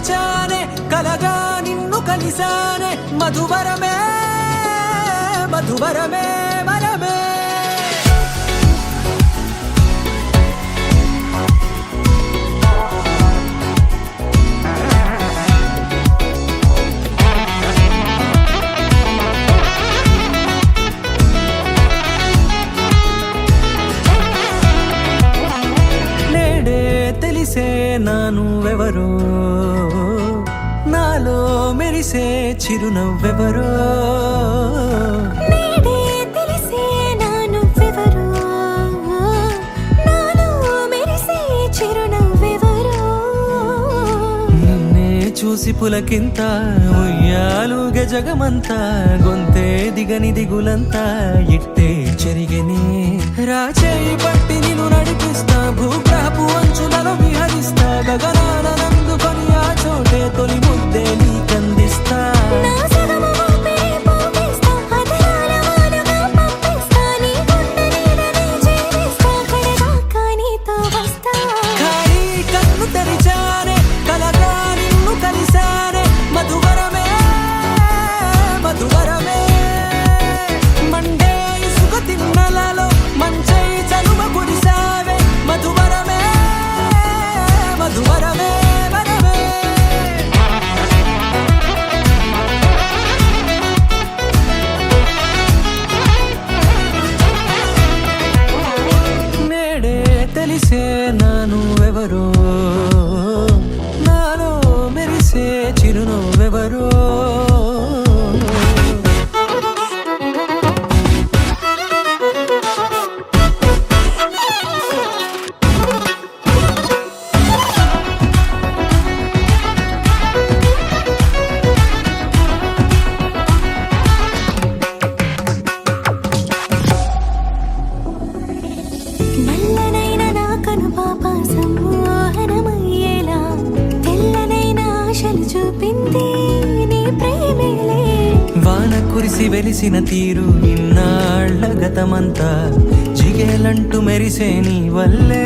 తెరిచానే కలగా నిన్ను కలిసానే మధువరమే మధువరమే వరమే తెలిసే నానువెవరో నాలో మెరిసే చిరునవ్వెవరో నేడే తెలిసే నానువెవరో నాలో మెరిసే చిరునవ్వెవరో నిన్నే చూసి పులకింత ఉయ్యాలుగ జగమంతా గొంతే దిగని దిగులంతా ఇట్టే చెరిగని రాచేయి పట్టి నిన్ను నడిపిస్తా భూగ్రహపు అంచులలో విహరిస్తా గగనాల నందుకొని ఆ చోటే తొలి ముద్దే నీకందిస్తా నా సగము ఊపిరి పోగిస్తా అదరాల వానగా పంపిస్తా నీ గుండె నీడనే చేరిస్తా కడదాకా నీతో వస్తా ఖాళీ కన్ను తెరిచానే కలగా నిన్ను కలిసానే మధువరమే మధువరమే మండే ఇసుక తిన్నలలో మంచై చలువ కురిసావే మధువరమే మధువరమే వరమే నేడే తెలిసే నానువెవరో నాలో మెరిసే చిరునవ్వెవరో నల్లనైన నా కనుపాప సమ్మోహనమయ్యేలా తెల్లనైన ఆశలు చూపింది నీ ప్రేమేలే వాన కురిసి వెలిసిన తీరు ఇన్నాళ్ల గతమంతా జిగేలంటూ మెరిసే నీ వల్లే